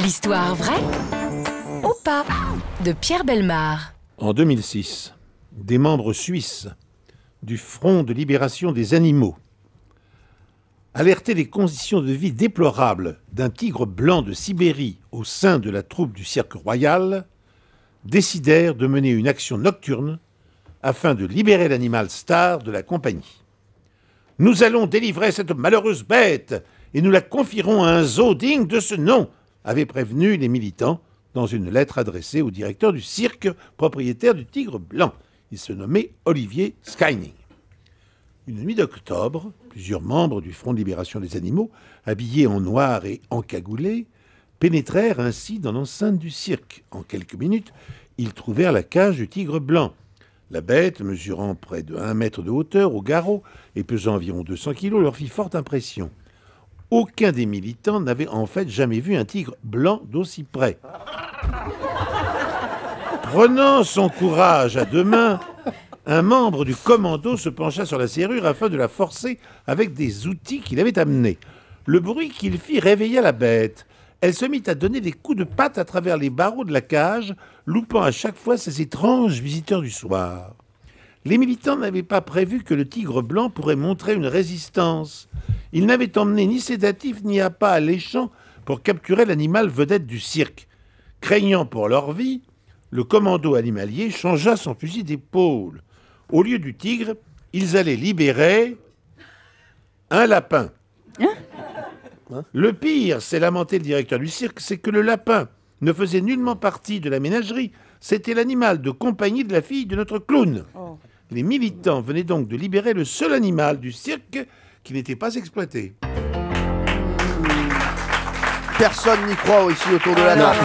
L'histoire vraie ou pas de Pierre Bellemare. En 2006, des membres suisses du Front de libération des animaux alertaient des conditions de vie déplorables d'un tigre blanc de Sibérie au sein de la troupe du Cirque Royal, décidèrent de mener une action nocturne afin de libérer l'animal star de la compagnie. « Nous allons délivrer cette malheureuse bête et nous la confierons à un zoo digne de ce nom », avaient prévenu les militants dans une lettre adressée au directeur du cirque, propriétaire du tigre blanc. Il se nommait Olivier Skyning. Une nuit d'octobre, plusieurs membres du Front de libération des animaux, habillés en noir et encagoulés, pénétrèrent ainsi dans l'enceinte du cirque. En quelques minutes, ils trouvèrent la cage du tigre blanc. La bête, mesurant près de 1 mètre de hauteur au garrot et pesant environ 200 kilos, leur fit forte impression. Aucun des militants n'avait en fait jamais vu un tigre blanc d'aussi près. Prenant son courage à deux mains, un membre du commando se pencha sur la serrure afin de la forcer avec des outils qu'il avait amenés. Le bruit qu'il fit réveilla la bête. Elle se mit à donner des coups de patte à travers les barreaux de la cage, loupant à chaque fois ces étranges visiteurs du soir. Les militants n'avaient pas prévu que le tigre blanc pourrait montrer une résistance. Ils n'avaient emmené ni sédatifs ni appât alléchant pour capturer l'animal vedette du cirque. Craignant pour leur vie, le commando animalier changea son fusil d'épaule. Au lieu du tigre, ils allaient libérer un lapin. Le pire, s'est lamenté le directeur du cirque, c'est que le lapin ne faisait nullement partie de la ménagerie. C'était l'animal de compagnie de la fille de notre clown. Les militants venaient donc de libérer le seul animal du cirque qui n'était pas exploité. Personne n'y croit ici autour de la table.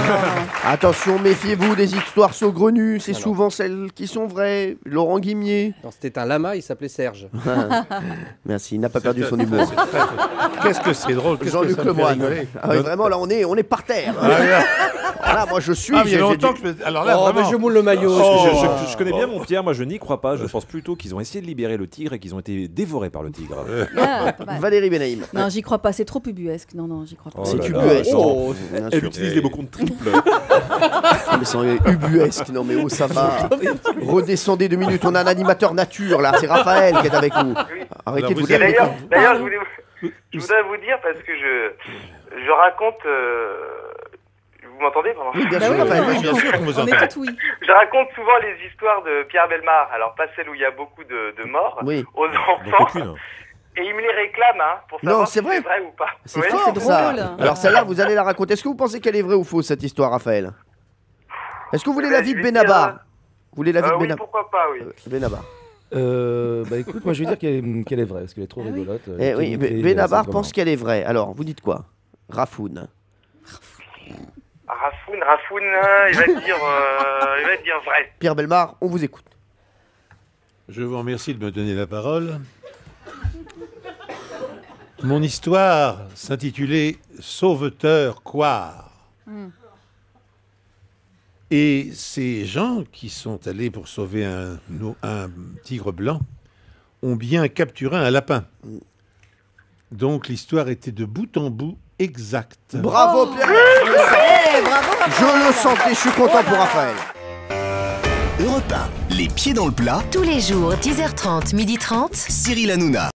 Attention, méfiez-vous des histoires saugrenues, c'est souvent celles qui sont vraies. Laurent Guimier. Non, c'était un lama, il s'appelait Serge. Merci, il n'a pas perdu son humour. Qu'est-ce que c'est drôle. Jean-Luc Lemoyne. Ah oui, vraiment, là, on est par terre. Voilà, moi, je suis... il y a longtemps que je... Alors là, mais je moule le maillot. Je connais bien mon Pierre, moi je n'y crois pas. Je pense plutôt qu'ils ont essayé de libérer le tigre et qu'ils ont été dévorés par le tigre. Valérie Benaïm. Non, j'y crois pas, c'est trop ubuesque. Non, j'y crois pas. C'est ubuesque. Elle utilise les mots contre triple. Mais c'est ubuesque, non mais où ça va? Redescendez 2 minutes, on a un animateur nature là, c'est Raphaël qui est avec nous. Arrêtez de vous dire. D'ailleurs, je voudrais vous dire, parce que je raconte... Vous m'entendez pendant Oui, bien sûr, Raphaël, oui, bien sûr qu'on vous entend. Je raconte souvent les histoires de Pierre Bellemare, alors pas celles où il y a beaucoup de morts, aux enfants. Et il me les réclame pour savoir si c'est vrai ou pas. C'est fort ça. Alors celle-là, vous allez la raconter. Est-ce que vous pensez qu'elle est vraie ou fausse cette histoire, Raphaël? Est-ce que vous voulez l'avis de Benabar? Vous voulez l'avis de Benabar? Oui, pourquoi pas, oui. Benabar. Écoute, moi je vais dire qu'elle est vraie, parce qu'elle est trop rigolote. Oui, Benabar pense qu'elle est vraie. Alors, vous dites quoi? Rafoun. Rafoun, il va te dire vrai. Pierre Bellemare, on vous écoute. Je vous remercie de me donner la parole. Mon histoire s'intitulait « Sauveteur Coire ». Et ces gens qui sont allés pour sauver un tigre blanc ont bien capturé un lapin. Donc l'histoire était de bout en bout exacte. Bravo Pierre. Je le sentais, je suis content pour Raphaël. Europe 1, les pieds dans le plat. Tous les jours, 10h30, 12h30. Cyril Hanouna.